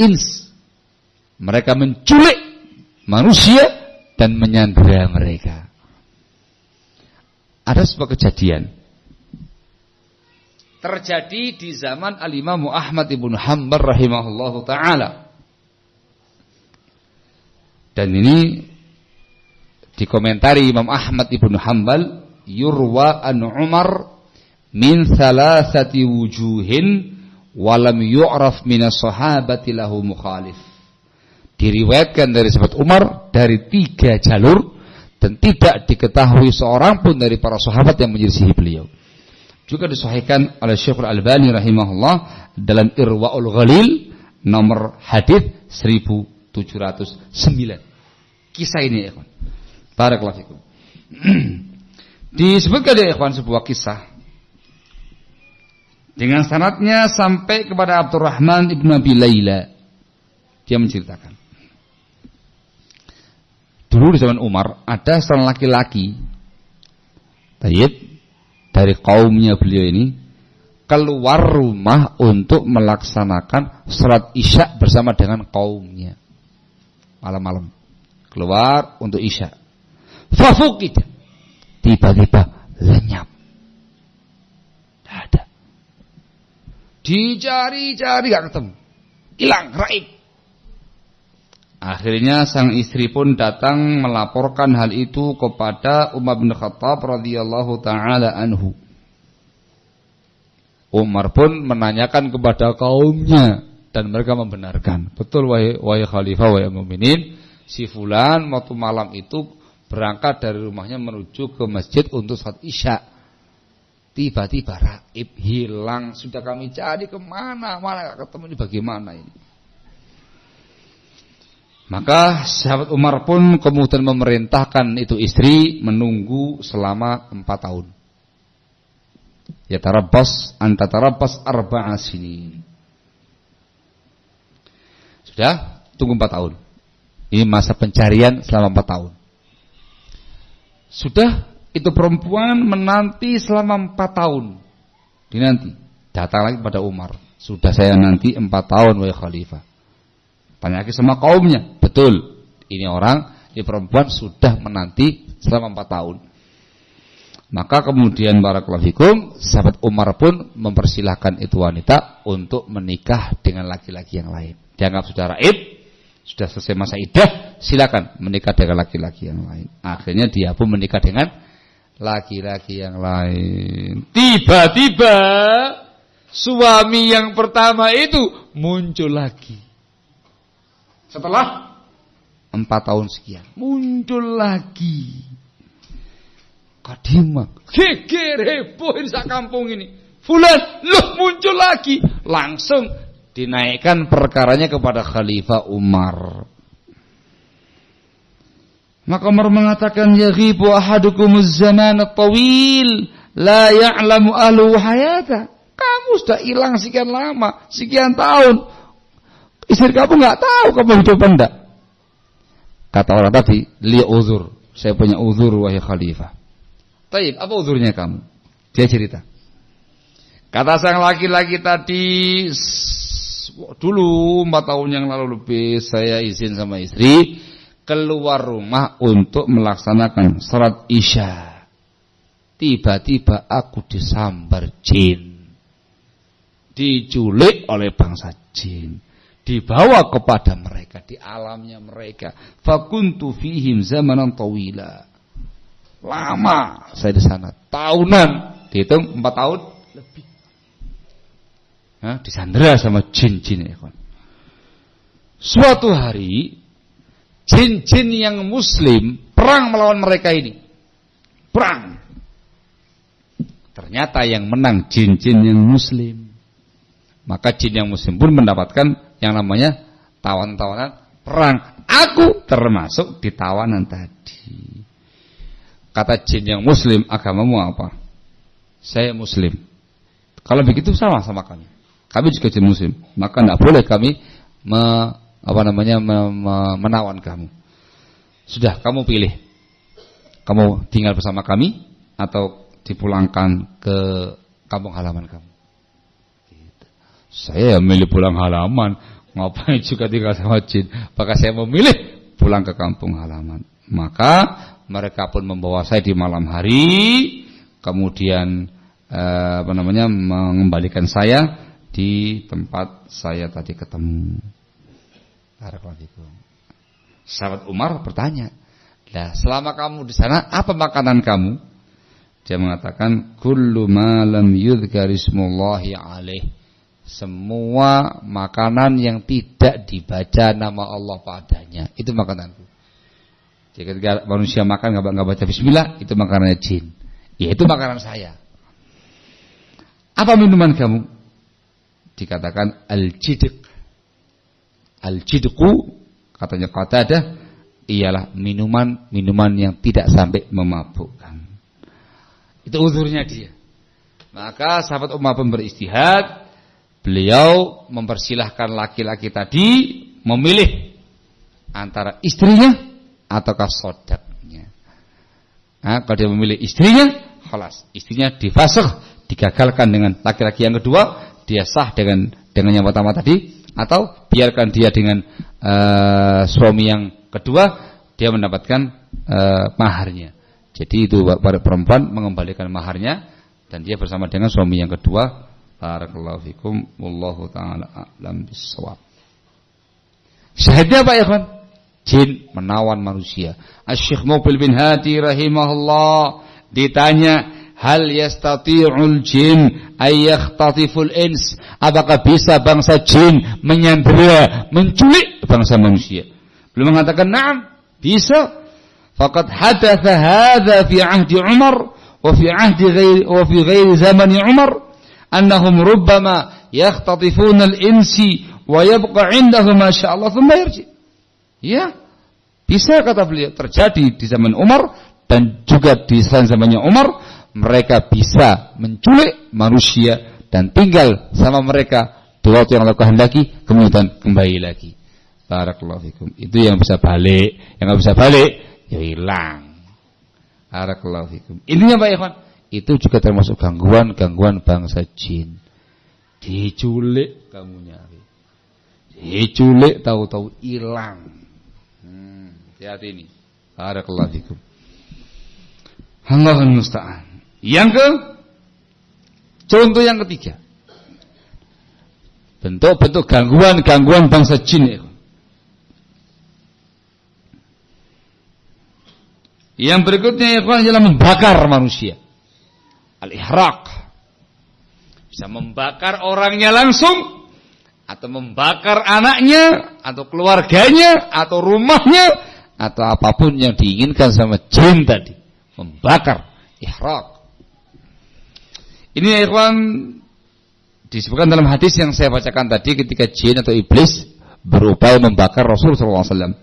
ins. Mereka menculik manusia dan menyandera mereka. Ada sebuah kejadian terjadi di zaman Al-Imam Ahmad ibn Hanbal rahimahullahu ta'ala. Dan ini dikomentari Imam Ahmad ibn Hanbal, yurwa an Umar min thalathati wujuhin walam yu'raf minas sahabati lahu mukhalif. Diriwayatkan dari sahabat Umar dari 3 jalur dan tidak diketahui seorang pun dari para sahabat yang menyelisihi beliau. Juga disahihkan oleh Syekhul Albani rahimahullah dalam Irwaul Ghalil nomor hadis 1709. Kisah ini ya ikhwan. Barakallahu fikum. Disebutkan ya ikhwan sebuah kisah dengan sanadnya sampai kepada Abdurrahman ibn Abi Layla. Dia menceritakan, dulu di zaman Umar ada seorang laki-laki tayyib dari kaumnya beliau ini keluar rumah untuk melaksanakan salat Isya bersama dengan kaumnya. Malam-malam keluar untuk Isya. Fafukid, tiba-tiba lenyap. Tidak ada. Dicari-cari gak ketemu. Hilang, raib. Akhirnya sang istri pun datang melaporkan hal itu kepada Umar bin Khattab radhiyallahu taala anhu. Umar pun menanyakan kepada kaumnya dan mereka membenarkan. Betul wahai khalifah, wahai mukminin, si fulan waktu malam itu berangkat dari rumahnya menuju ke masjid untuk salat Isya. Tiba-tiba raib, hilang. Sudah kami cari kemana, mana gak ketemu, ini bagaimana ini? Maka sahabat Umar pun kemudian memerintahkan itu istri menunggu selama 4 tahun. Ya tarabbas anta tarabbas 4 sinin. Sudah, tunggu 4 tahun. Ini masa pencarian selama 4 tahun. Sudah, itu perempuan menanti selama 4 tahun. Dinanti, datang lagi pada Umar. Sudah saya nanti 4 tahun wahai khalifah. Tanya lagi sama kaumnya, betul. Ini perempuan sudah menanti selama 4 tahun. Maka kemudian barakallahu fikum, sahabat Umar pun mempersilahkan itu wanita untuk menikah dengan laki-laki yang lain. Dianggap sudah raib, sudah selesai masa iddah, silakan menikah dengan laki-laki yang lain. Akhirnya dia pun menikah dengan laki-laki yang lain. Tiba-tiba suami yang pertama itu muncul lagi. Setelah 4 4 tahun sekian. Muncul lagi. Kadimak. Geger heboh sak kampung ini. Fulan, loh muncul lagi. Langsung dinaikkan perkaranya kepada Khalifah Umar. Maka Umar mengatakan, yaghibu ahadukumuz zaman at-tawil la ya'lamu ahlu hayata. Kamu sudah hilang sekian lama, sekian tahun. Istri kamu enggak tahu kamu hidup enggak. Kata orang tadi, li uzur. Saya punya uzur wahai khalifah. Taib, apa uzurnya kamu? Dia cerita. Kata sang laki-laki tadi, dulu 4 tahun yang lalu lebih saya izin sama istri keluar rumah untuk melaksanakan salat Isya. Tiba-tiba aku disambar jin. Diculik oleh bangsa jin. Dibawa kepada mereka di alamnya mereka. Fakuntu fihim zamanan tawila. Lama saya di sana, tahunan. Dihitung 4 tahun lebih. Disandera sama jin-jin ya kawan. Suatu hari jin-jin yang muslim perang melawan mereka ini. Perang. Ternyata yang menang jin-jin yang muslim. Maka jin yang muslim pun mendapatkan yang namanya tawanan-tawanan perang. Aku termasuk di tawanan tadi. Kata jin yang muslim, agamamu apa? Saya muslim. Kalau begitu sama kami. Kami juga jin muslim. Maka tidak boleh kami menawan kamu. Sudah, kamu pilih. Kamu tinggal bersama kami atau dipulangkan ke kampung halaman kamu. Gitu. Saya memilih pulang halaman. Ngapain juga tinggal sama jin? Maka saya memilih pulang ke kampung halaman. Maka mereka pun membawa saya di malam hari, kemudian mengembalikan saya di tempat saya tadi ketemu. Sahabat Umar bertanya, "Lah, selama kamu di sana apa makanan kamu?" Dia mengatakan, "Kullu ma lam yudhkar ismullahi alaih." Semua makanan yang tidak dibaca nama Allah padanya, itu makananku. Jadi ketika manusia makan enggak baca bismillah, itu makanannya jin. Ya, itu makanan saya. Apa minuman kamu? Dikatakan al-jidq. Al-jidqu, katanya Qatadah, ialah minuman yang tidak sampai memabukkan. Itu uzurnya dia. Maka sahabat Umar pun beristihad. Beliau mempersilahkan laki-laki tadi memilih antara istrinya ataukah sodaknya. Kalau dia memilih istrinya, khalas, istrinya difasakh, digagalkan dengan laki-laki yang kedua, dia sah dengan yang pertama tadi, atau biarkan dia dengan suami yang kedua, dia mendapatkan maharnya. Jadi itu perempuan mengembalikan maharnya dan dia bersama dengan suami yang kedua. Barakallahu fikum, wallahu taala a'lam bissawab. Syahidnya apa ya kawan? Jin menawan manusia. Asy-Syaikh Muqbil bin Hadi rahimahullah ditanya, hal yastati'ul jin ay yakhtatiful ins? Apakah bisa bangsa jin menyandera, menculik bangsa manusia? Beliau mengatakan, "Na'am, bisa." Faqad hadatsa hadza fi ahdi Umar wa fi ghairi zamani Umar. Annahum rubbama yakhtatifuna al-insi wa yabqa 'indahu ma syaa Allah thumma yarji. Ya, bisa kata beliau terjadi di zaman Umar dan juga di zamannya Umar, mereka bisa menculik manusia dan tinggal sama mereka di waktu yang Allah kehendaki, kemudian kembali lagi. Barakallahu fikum. Itu yang bisa balik, yang enggak bisa balik ya hilang. Barakallahu fikum. Intinya Pak Ikhwan, itu juga termasuk gangguan bangsa jin. Diculik kamu nyari, diculik tahu-tahu hilang. Hati-hati ini. Barakallahu fikum. Allahul musta'an. Contoh yang ketiga, bentuk-bentuk gangguan bangsa jin. Yang berikutnya adalah membakar manusia. Al-ihraq, bisa membakar orangnya langsung atau membakar anaknya, atau keluarganya, atau rumahnya, atau apapun yang diinginkan sama jin tadi. Membakar, ihraq. Ini ya ikhwan disebutkan dalam hadis yang saya bacakan tadi ketika jin atau iblis berupaya membakar Rasulullah SAW.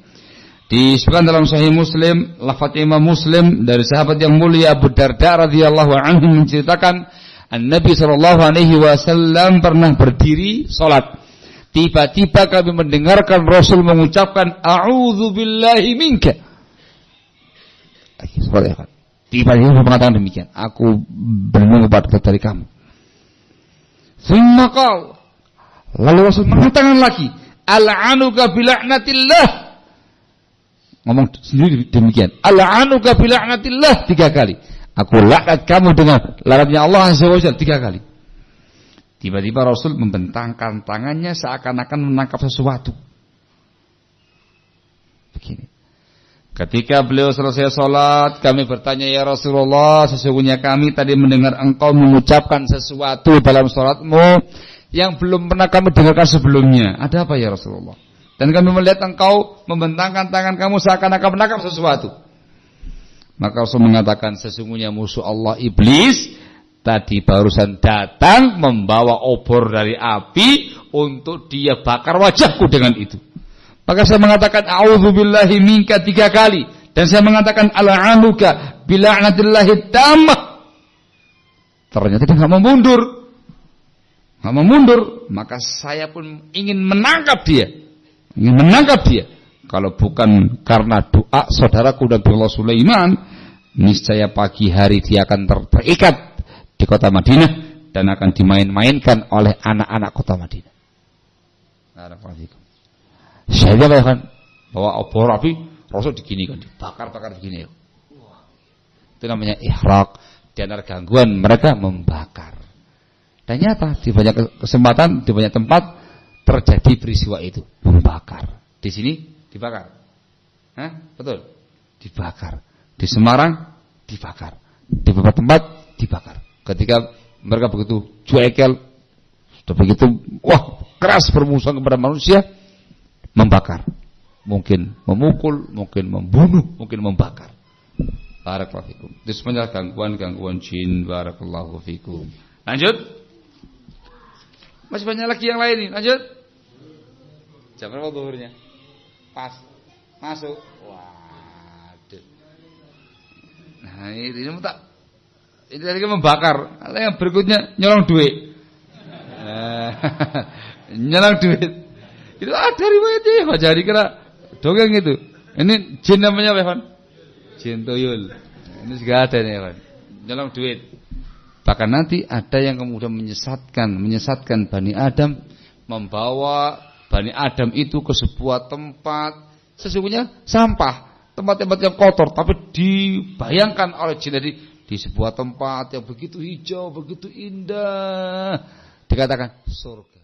Disebutkan dalam Sahih Muslim, lafaz Imam Muslim dari sahabat yang mulia Abu Darda radhiyallahu anhu menceritakan Nabi sallallahu alaihi wasallam pernah berdiri salat. Tiba-tiba kami mendengarkan Rasul mengucapkan a'udzu billahi minka. Tiba-tiba mengatakan demikian, aku berlindung kepada dari kamu. Tsumma qala, lalu Rasul mengatakan lagi, al'anuka bila'natillah. Ngomong sendiri demikian, al'anuka bila'natillah 3 kali. Aku laknat kamu dengan laknatnya Allah Azza wa Jalla 3 kali. Tiba-tiba Rasul membentangkan tangannya seakan-akan menangkap sesuatu. Begini. Ketika beliau selesai sholat, kami bertanya, ya Rasulullah, sesungguhnya kami tadi mendengar engkau mengucapkan sesuatu dalam sholatmu yang belum pernah kami dengarkan sebelumnya. Ada apa ya Rasulullah? Dan kami melihat engkau membentangkan tangan kamu seakan-akan menangkap sesuatu. Maka Rasul mengatakan, sesungguhnya musuh Allah iblis tadi barusan datang membawa obor dari api untuk dia bakar wajahku dengan itu. Maka saya mengatakan a'udzubillahi minka 3 kali dan saya mengatakan al'anuka bila'natillahi tammah. Ternyata dia enggak mau mundur. Maka saya pun ingin menangkap dia. Kalau bukan karena doa saudaraku Nabiullah Sulaiman, niscaya pagi hari dia akan terikat di kota Madinah dan akan dimain-mainkan oleh anak-anak kota Madinah. Saya kan bawa obor api, Rasul diginikan, dibakar-bakar begini. Itu namanya ihraq. Di antara gangguan mereka membakar. Dan nyata di banyak kesempatan, di banyak tempat terjadi peristiwa itu, membakar. Di sini dibakar. Hah? Betul. Dibakar. Di Semarang dibakar. Di beberapa tempat dibakar. Ketika mereka begitu cuekel, sudah begitu keras bermusuhan kepada manusia, membakar. Mungkin memukul, mungkin membunuh, mungkin membakar. Barakallahu fikum. Itu sebenarnya gangguan-gangguan jin. Barakallahu fikum. Lanjut. Masih banyak lagi yang lain nih. Lanjut. Jam berapa zuhurnya? Pas. Masuk. Waduh. Nah, ini tak. Ini tadi kan membakar. Yang berikutnya nyolong duit. Nyolong duit. Itu ada riwayatnya. Baca dikira dongeng itu. Ini jin namanya apa, Evan? Jin tuyul. Ini juga ada nih, Evan. Nyolong duit. Bahkan nanti ada yang kemudian menyesatkan Bani Adam, membawa Bani Adam itu ke sebuah tempat sesungguhnya sampah, tempat-tempat yang kotor, tapi dibayangkan oleh jin tadi di sebuah tempat yang begitu hijau, begitu indah, dikatakan surga.